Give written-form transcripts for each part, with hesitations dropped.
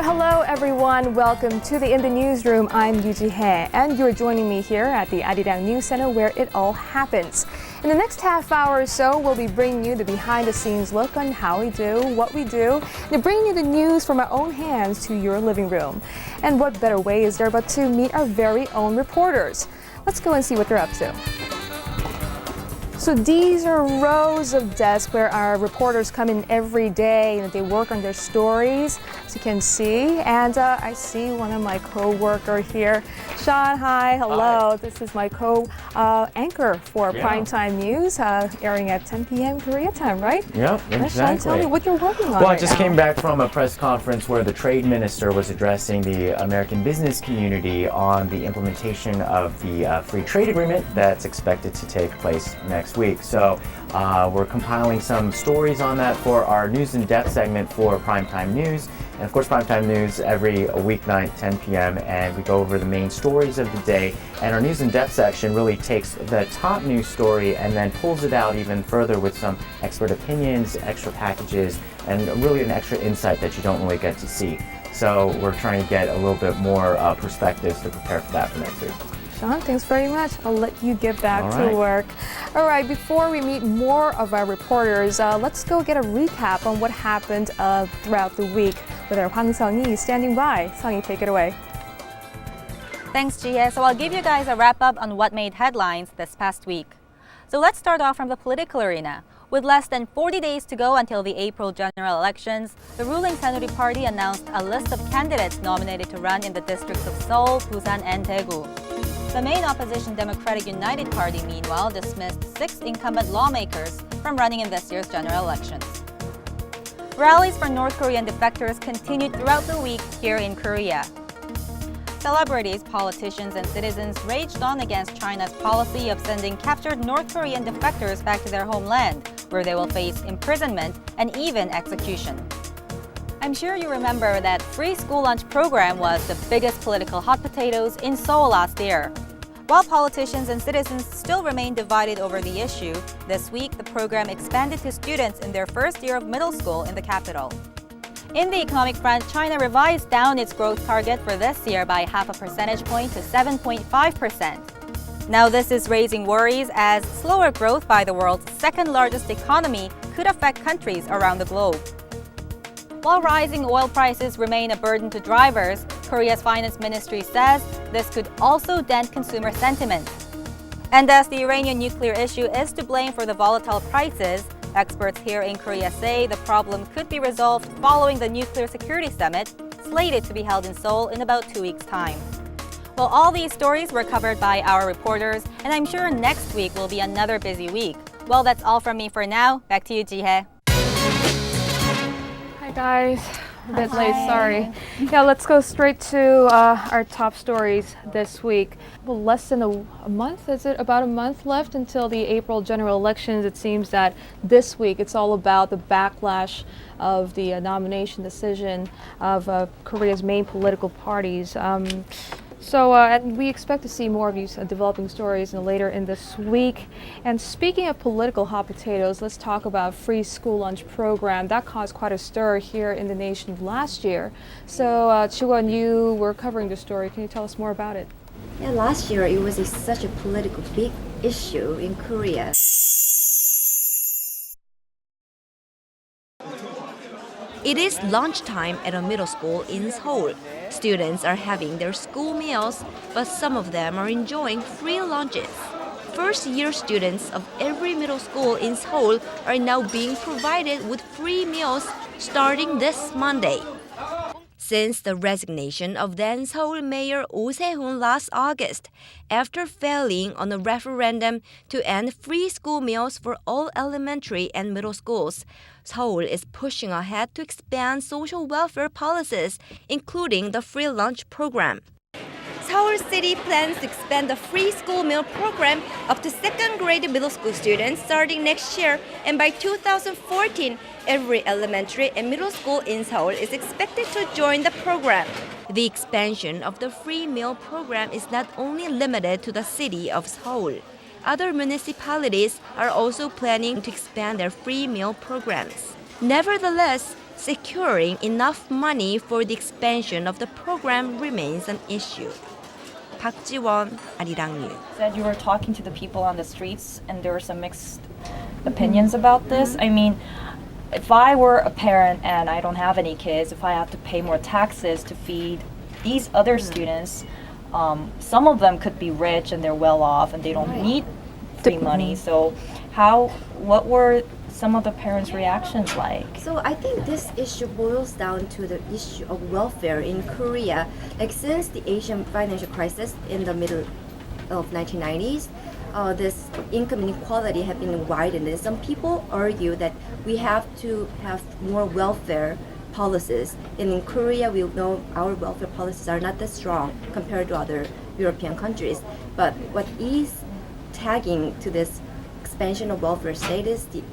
hello everyone. Welcome to In the Newsroom. I'm Yoo Ji-hye, and you're joining me here at the Arirang News Center where it all happens. In the next half hour or so, we'll be bringing you the behind-the-scenes look on how we do, what we do, and bringing you the news from our own hands to your living room. And what better way is there but to meet our very own reporters? Let's go and see what they're up to. So these are rows of desks where our reporters come in every day and they work on their stories, as you can see. And I see one of my co-worker here. Sean, hi, hello. Hi. This is my co-anchor for Primetime News, airing at 10 p.m. Korea time, right? Yep, exactly. Sean, tell me what you're working on. Well, I just came back from a press conference where the trade minister was addressing the American business community on the implementation of the free trade agreement that's expected to take place next week. So we're compiling some stories on that for our News in Depth segment for Primetime News. And of course, Primetime News every weeknight, 10 p.m. And we go over the main stories of the day. And our News in Depth section really takes the top news story and then pulls it out even further with some expert opinions, extra packages, and really an extra insight that you don't really get to see. So we're trying to get a little bit more perspectives to prepare for that for next week. Sean, thanks very much. I'll let you get back to work. All right, before we meet more of our reporters, let's go get a recap on what happened throughout the week with our Hwang Sung-hee standing by. Sung-hee, take it away. Thanks, Ji-hye. So I'll give you guys a wrap-up on what made headlines this past week. So let's start off from the political arena. With less than 40 days to go until the April general elections, the ruling Saenuri Party announced a list of candidates nominated to run in the districts of Seoul, Busan, and Daegu. The main opposition Democratic United Party, meanwhile, dismissed 6 incumbent lawmakers from running in this year's general elections. Rallies for North Korean defectors continued throughout the week here in Korea. Celebrities, politicians, and citizens raged on against China's policy of sending captured North Korean defectors back to their homeland, where they will face imprisonment and even execution. I'm sure you remember that free school lunch program was the biggest political hot potatoes in Seoul last year. While politicians and citizens still remain divided over the issue, this week the program expanded to students in their first year of middle school in the capital. In the economic front, China revised down its growth target for this year by half a percentage point to 7.5%. Now this is raising worries as slower growth by the world's second largest economy could affect countries around the globe. While rising oil prices remain a burden to drivers, Korea's finance ministry says this could also dent consumer sentiment. And as the Iranian nuclear issue is to blame for the volatile prices, experts here in Korea say the problem could be resolved following the Nuclear Security Summit, slated to be held in Seoul in about 2 weeks' time. Well, all these stories were covered by our reporters, and I'm sure next week will be another busy week. Well, that's all from me for now. Back to you, Ji-hye. Hi guys, a bit late, sorry. Yeah, let's go straight to our top stories this week. Well, less than a month, is it about a month left until the April general elections? It seems that this week it's all about the backlash of the nomination decision of Korea's main political parties. And we expect to see more of these developing stories later in this week. And speaking of political hot potatoes, let's talk about free school lunch program. That caused quite a stir here in the nation last year. So, Chi-won, you were covering the story. Can you tell us more about it? Yeah, last year it was such a political big issue in Korea. It is lunchtime at a middle school in Seoul. Students are having their school meals, but some of them are enjoying free lunches. First-year students of every middle school in Seoul are now being provided with free meals starting this Monday. Since the resignation of then Seoul Mayor Oh Se-hoon last August, after failing on a referendum to end free school meals for all elementary and middle schools, Seoul is pushing ahead to expand social welfare policies, including the free lunch program. Seoul City plans to expand the free school meal program up to second-grade middle school students starting next year, and by 2014, every elementary and middle school in Seoul is expected to join the program. The expansion of the free meal program is not only limited to the city of Seoul. Other municipalities are also planning to expand their free meal programs. Nevertheless, securing enough money for the expansion of the program remains an issue. Park Ji-won, Arirang News. Said you were talking to the people on the streets and there were some mixed opinions about this. I mean, if I were a parent and I don't have any kids, if I have to pay more taxes to feed these other students, some of them could be rich and they're well off and they don't need free money. So what were some of the parents' reactions like? So I think this issue boils down to the issue of welfare in Korea. Like since the Asian financial crisis in the middle of 1990s, this income inequality have been widened, and some people argue that we have to have more welfare policies. And in Korea, we know our welfare policies are not that strong compared to other European countries. But what is tagging to this expansion of welfare state is the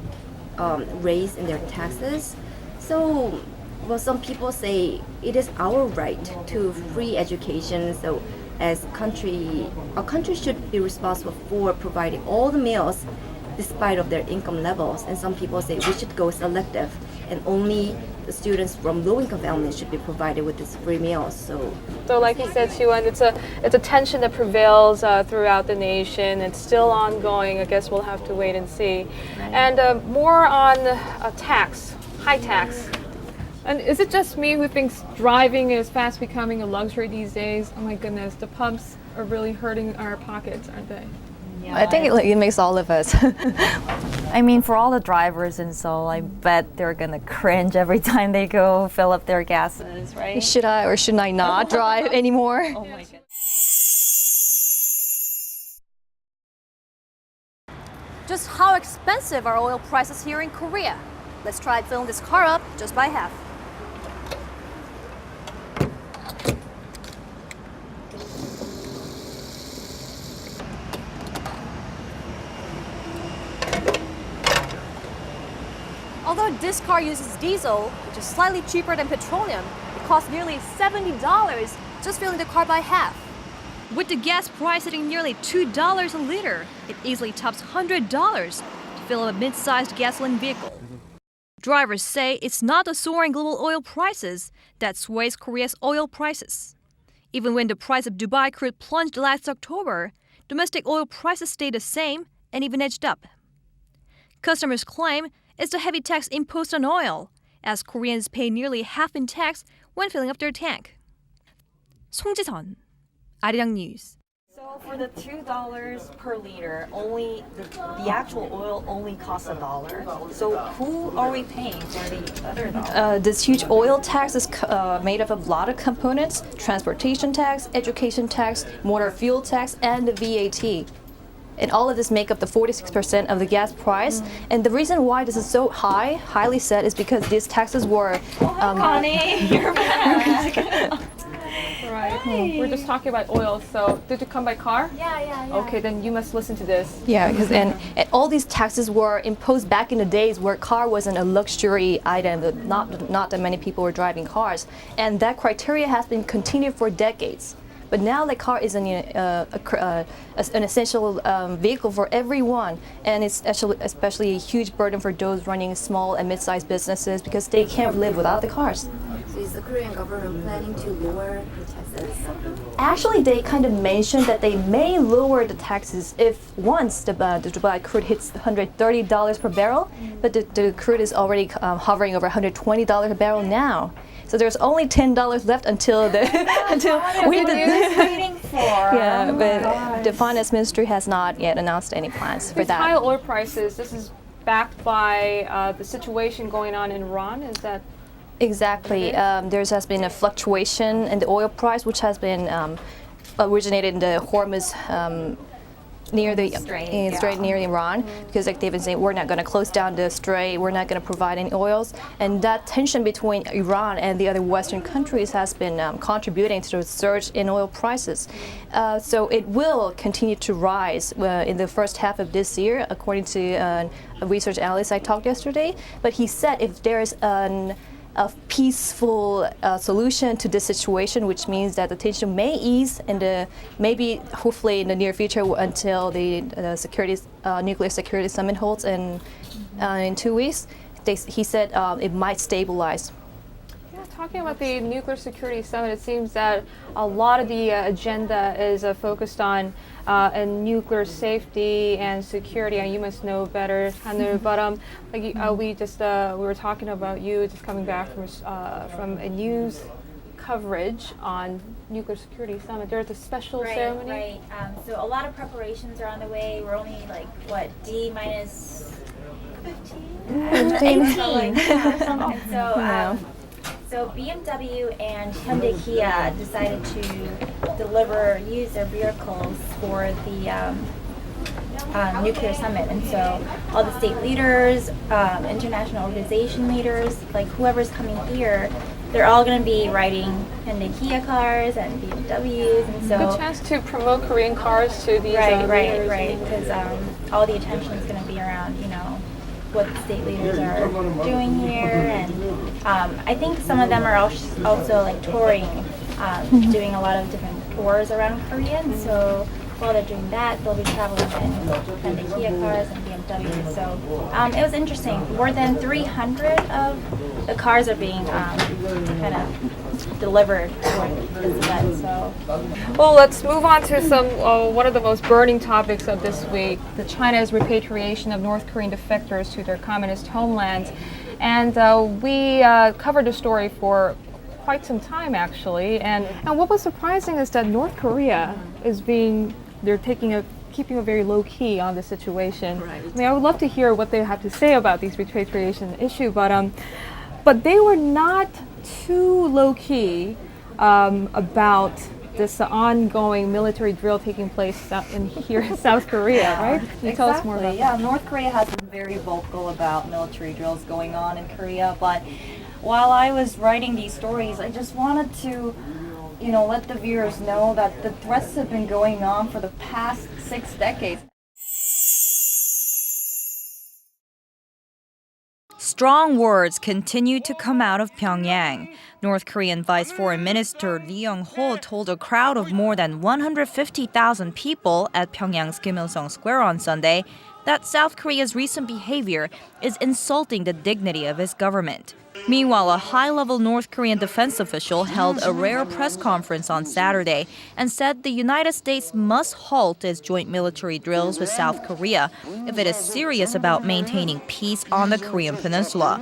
raise in their taxes. So, well, some people say it is our right to free education. So, as a country should be responsible for providing all the meals despite of their income levels. And some people say we should go selective and only the students from low-income families should be provided with this free meals. So like you said, Siwon, it's a tension that prevails throughout the nation. It's still ongoing. I guess we'll have to wait and see. Right. And more on tax, high tax. And is it just me who thinks driving is fast becoming a luxury these days? Oh my goodness, the pumps are really hurting our pockets, aren't they? Yeah, I think it makes all of us. I mean, for all the drivers in Seoul, I bet they're gonna cringe every time they go fill up their gases, right? Should I or should I not drive anymore? Oh my goodness. Just how expensive are oil prices here in Korea? Let's try filling this car up just by half. Although this car uses diesel, which is slightly cheaper than petroleum, it costs nearly $70 just filling the car by half. With the gas price hitting nearly $2 a liter, it easily tops $100 to fill up a mid-sized gasoline vehicle. Drivers say it's not the soaring global oil prices that sways Korea's oil prices. Even when the price of Dubai crude plunged last October, domestic oil prices stayed the same and even edged up. Customers claim it's the heavy tax imposed on oil, as Koreans pay nearly half in tax when filling up their tank. 송지선, Arirang News. So for the $2 per liter, only the actual oil only costs $1. So who are we paying for the other dollar? This huge oil tax is made up of a lot of components: transportation tax, education tax, motor fuel tax, and the VAT. And all of this make up the 46% of the gas price. And the reason why this is so highly set, is because these taxes were... Connie, you're back. Right. We're just talking about oil. So did you come by car? Yeah. Okay, then you must listen to this. Yeah, because and all these taxes were imposed back in the days where car wasn't a luxury item, that not that many people were driving cars. And that criteria has been continued for decades. But now the car is an essential vehicle for everyone, and it's especially a huge burden for those running small and mid-sized businesses because they can't live without the cars. So is the Korean government planning to lower the taxes? Actually, they kind of mentioned that they may lower the taxes if once the Dubai crude hits $130 per barrel, but the crude is already hovering over $120 a barrel now. So there's only $10 left until we waiting for. Yeah, but the finance ministry has not yet announced any plans for These that. high oil prices, this is backed by the situation going on in Iran, is that? Exactly. There has been a fluctuation in the oil price, which has been originated in the Hormuz near the strait near Iran, because like they've been saying, we're not going to close down the strait, we're not going to provide any oils, and that tension between Iran and the other Western countries has been contributing to the surge in oil prices. So it will continue to rise in the first half of this year, according to a research analyst I talked yesterday. But he said if there is a peaceful solution to this situation, which means that the tension may ease and maybe hopefully in the near future until the nuclear security summit holds in 2 weeks. He said it might stabilize talking about the nuclear security summit, it seems that a lot of the agenda is focused on nuclear safety and security, and you must know better, Hanu. But we were talking about you just coming back from a news coverage on nuclear security summit. There's a special ceremony. Right. So a lot of preparations are on the way. We're only D minus 15? 18. So BMW and Hyundai Kia decided to use their vehicles for the nuclear summit, and so all the state leaders, international organization leaders, like whoever's coming here, they're all going to be riding Hyundai Kia cars and BMWs, and so good chance to promote Korean cars to these right, because all the attention is going to be around, what the state leaders are doing here, and I think some of them are also like touring, doing a lot of different tours around Korea, and so while they're doing that, they'll be traveling in Hyundai Kia cars and BMW. So it was interesting. More than 300 of the cars are being kind of delivered for this event. So, well, let's move on to one of the most burning topics of this week: China's repatriation of North Korean defectors to their communist homelands. And we covered the story for quite some time, actually. And what was surprising is that North Korea is keeping a very low key on the situation. Right. I mean, I would love to hear what they have to say about these repatriation issue, but they were not too low key about this ongoing military drill taking place here in South Korea, right? Can you tell us more about that? North Korea has been very vocal about military drills going on in Korea, but while I was writing these stories, I just wanted to let the viewers know that the threats have been going on for the past 6 decades. Strong words continue to come out of Pyongyang. North Korean Vice Foreign Minister Lee Young-ho told a crowd of more than 150,000 people at Pyongyang's Kim Il-sung Square on Sunday that South Korea's recent behavior is insulting the dignity of his government. Meanwhile, a high-level North Korean defense official held a rare press conference on Saturday and said the United States must halt its joint military drills with South Korea if it is serious about maintaining peace on the Korean peninsula.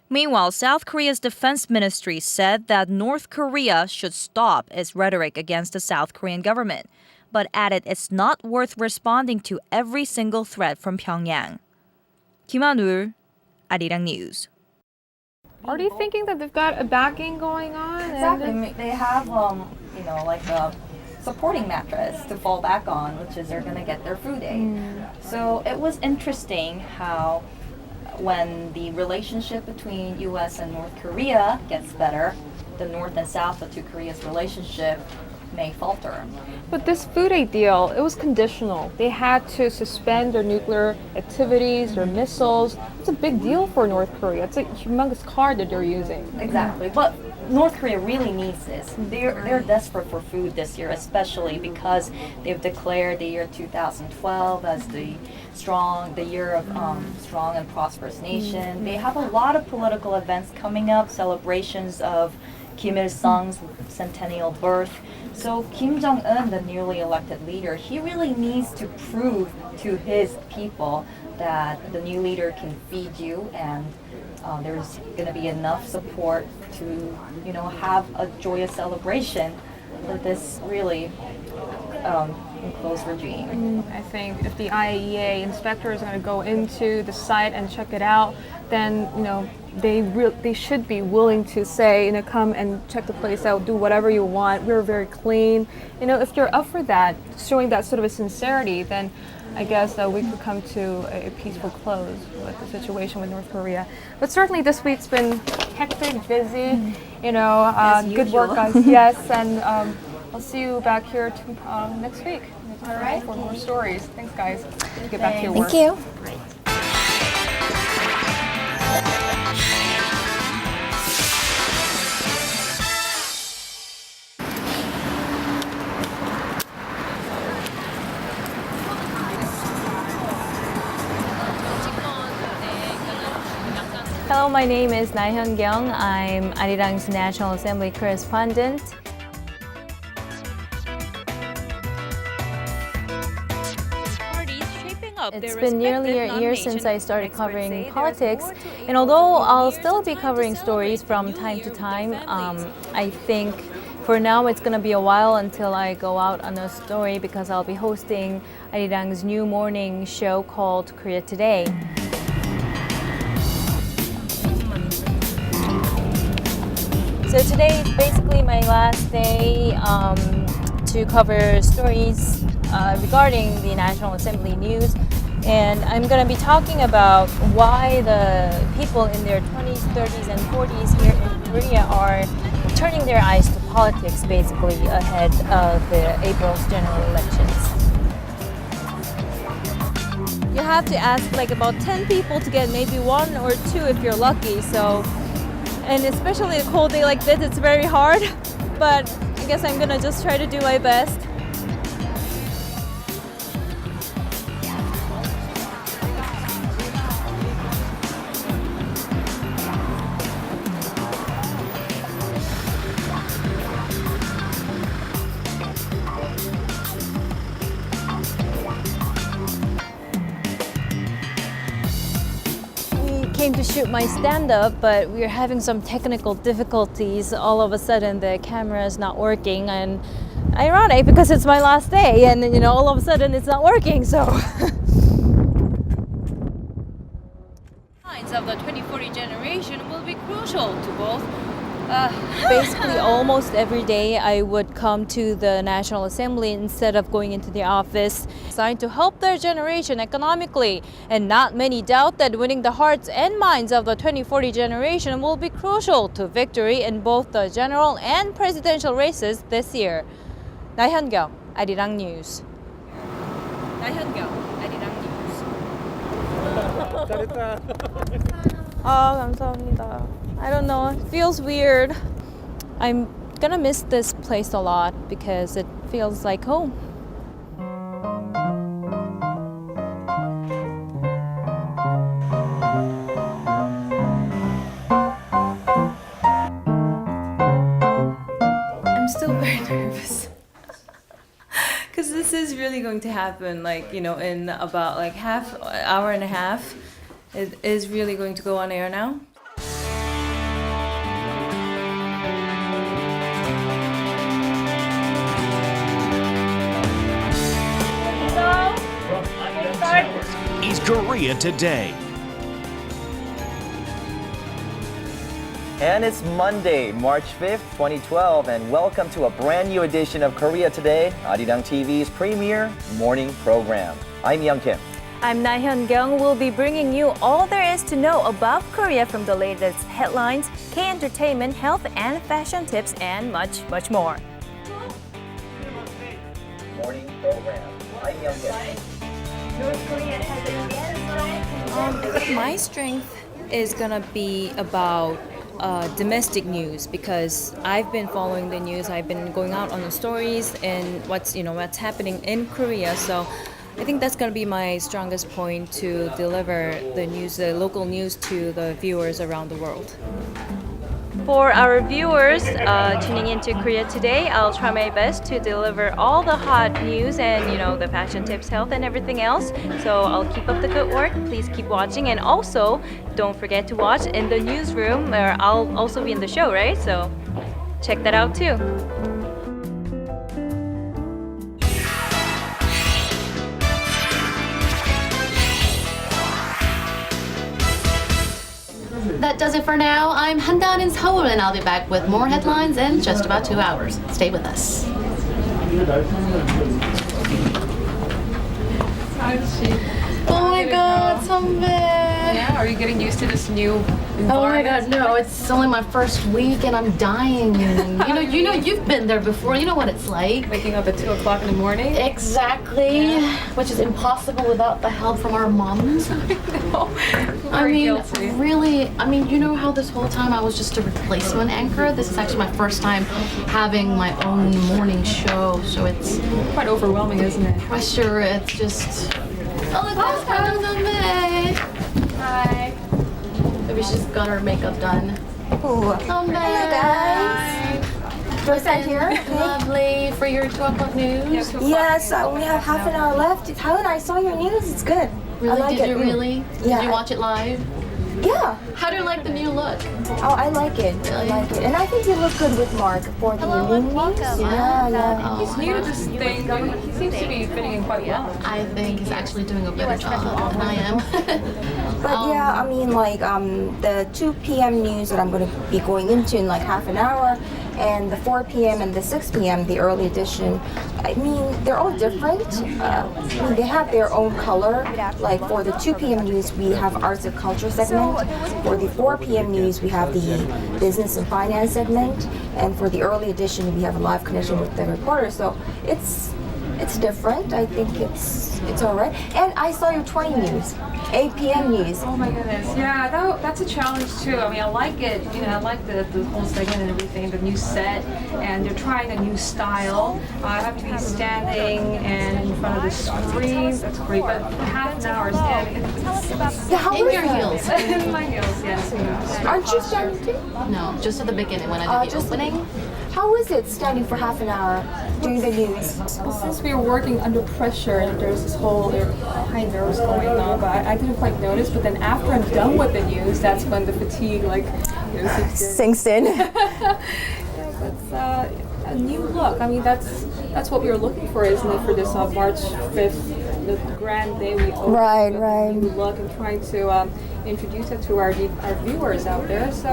Meanwhile, South Korea's defense ministry said that North Korea should stop its rhetoric against the South Korean government, but added it's not worth responding to every single threat from Pyongyang. Kim Han-ul, Arirang News. Are they thinking that they've got a backing going on? Exactly. They have, like a supporting mattress to fall back on, which is they're going to get their food aid. So it was interesting how when the relationship between U.S. and North Korea gets better, the North and South of two Korea's relationship may falter. But this food aid deal, it was conditional. They had to suspend their nuclear activities, their missiles. It's a big deal for North Korea. It's a humongous card that they're using. Exactly. But North Korea really needs this. They're desperate for food this year, especially because they've declared the year 2012 as the year of strong and prosperous nation. They have a lot of political events coming up, celebrations of Kim Il-sung's centennial birth. So Kim Jong-un, the newly elected leader, he really needs to prove to his people that the new leader can feed you, and there's going to be enough support to, have a joyous celebration for this really enclosed regime. I think if the IAEA inspectors are going to go into the site and check it out, then they should be willing to say, come and check the place out, do whatever you want. We're very clean. If you're up for that, showing that sort of a sincerity, then I guess we could come to a peaceful close with the situation with North Korea. But certainly this week's been hectic, busy. Good work, guys. Yes, and I'll see you back here next week. All right. For more stories. Thanks, guys. Get back to your work. Thank you. Hello, my name is Laah Hyun-kyung. I'm Arirang's National Assembly Correspondent. It's been nearly a year since I started covering politics, and although I'll still be covering stories from time to time, I think for now it's going to be a while until I go out on a story because I'll be hosting Arirang's new morning show called Korea Today. So today is basically my last day to cover stories regarding the National Assembly news. And I'm going to be talking about why the people in their 20s, 30s, and 40s here in Korea are turning their eyes to politics basically ahead of the April's general elections. You have to ask like about 10 people to get maybe 1 or 2 if you're lucky. So, and especially a cold day like this, it's very hard. But I guess I'm going to just try to do my best. Came to shoot my stand-up, but we're having some technical difficulties. All of a sudden the camera is not working, and ironic because it's my last day and all of a sudden it's not working. So minds of the 2040 generation will be crucial to both. Basically almost every day I would come to the National Assembly instead of going into the office, designed to help their generation economically. And not many doubt that winning the hearts and minds of the 2040 generation will be crucial to victory in both the general and presidential races this year. Laah Hyun-kyung, Arirang News. Laah Hyun-kyung, Arirang News. 감사합니다. I don't know, it feels weird. I'm gonna miss this place a lot because it feels like home. I'm still very nervous because this is really going to happen in about half hour and a half. It is really going to go on air now. Is Korea Today. And it's Monday, March 5th, 2012, and welcome to a brand new edition of Korea Today, Arirang TV's premier morning program. I'm Young Kim. I'm Laah Hyun-kyung. We'll be bringing you all there is to know about Korea from the latest headlines, K-entertainment, health and fashion tips, and much, much more. Morning program. I'm Young Kim. My strength is gonna be about domestic news because I've been following the news. I've been going out on the stories and what's happening in Korea. So I think that's gonna be my strongest point to deliver the news, the local news, to the viewers around the world. For our viewers tuning into Korea Today, I'll try my best to deliver all the hot news and the fashion tips, health, and everything else. So I'll keep up the good work. Please keep watching, and also don't forget to watch in the newsroom, where I'll also be in the show, right? So check that out too. That does it for now. I'm Han-dawn in Seoul, and I'll be back with more headlines in just about 2 hours. Stay with us. Oh my God, 선배. Yeah, are you getting used to this new environment? Oh my God, no! It's only my first week, and I'm dying. You know, you've been there before. You know what it's like. Waking up at 2 o'clock in the morning. Exactly, yeah. Which is impossible without the help from our moms. I mean, really. I mean, you know how this whole time I was just a replacement anchor. This is actually my first time having my own morning show, so it's quite overwhelming, isn't it? Pressure. It's just. Oh, look, there's Conn-young. Hi. Maybe she's got her makeup done. Ooh. Hello guys. Do I stand here? Lovely. For your 12 o'clock news? Yes, we have half an hour left. Helen, I saw your news. It's good. Really? I like Did it. you really? Yeah. Did you watch it live? Yeah. How do you like the new look? Oh, I like it. I like it. And I think you look good with Mark for the new news. Yeah. He's new to this thing, but he seems to be fitting in quite well. I think he's actually doing a better job than I am. But yeah, I mean, like the 2 p.m. news that I'm going to be going into in like half an hour, and the 4 p.m. and the 6 p.m. the early edition. I mean, they're all different. I mean, they have their own color. Like for the 2 p.m. news, we have arts and culture segment. For the 4 p.m. news, we have the business and finance segment. And for the early edition, we have a live connection with the reporter. So it's different. I think it's all right. And I saw your 20 news, 8 p.m. news. Oh my goodness, yeah, that's a challenge too. I mean, I like it, I like the whole segment and everything, the new set, and they're trying a new style. I have to be standing and in front of the screen, that's great, but half an hour standing. In your heels. In my heels, yes. Aren't you standing too? No, just at the beginning when I did the opening. How is it standing for half an hour doing the news? Since we were working under pressure and there's this whole high nerves going on, but I didn't quite notice. But then after I'm done with the news, that's when the fatigue sinks in. But a new look. I mean, that's what we were looking for, isn't it? For this March 5th, the grand day we open Right. a new look and trying to introduce it to our viewers out there. So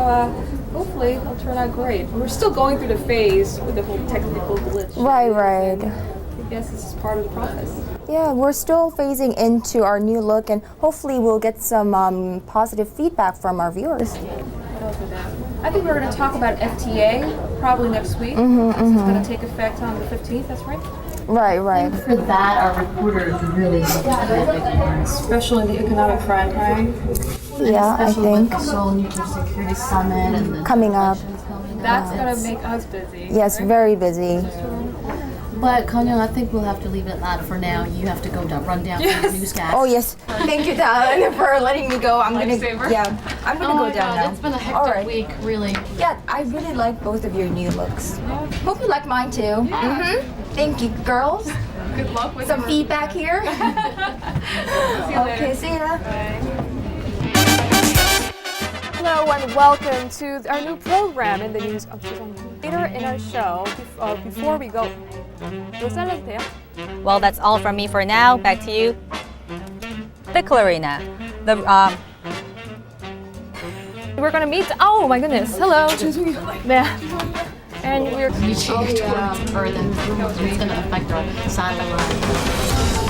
hopefully it'll turn out great. We're still going through the phase with the whole technical glitch. Right. I guess this is part of the process. Yeah, we're still phasing into our new look, and hopefully we'll get some positive feedback from our viewers. I think we're going to talk about FTA probably next week. It's going to take effect on the 15th, that's right? Right. For that, our reporters really look at especially in the economic front, right? Yeah, I think. The Seoul Nuclear Security Summit and the coming up. That's going to make us busy. Yes, very busy. But Conn-young, I think we'll have to leave it at that for now. You have to go run down to the newscast. Oh yes, thank you, Da-eun, for letting me go. I'm gonna go down now. It's been a hectic week, really. Yeah, I really like both of your new looks. Hope you like mine too. Thank you, girls. Good luck with some feedback here. Okay, see ya. Hello and welcome to our new program in the news. Later in our show, before we go, Well, that's all from me for now. Back to you, the Clarina. We're gonna meet. Oh my goodness! Hello. And we're. It's going to affect our satellite.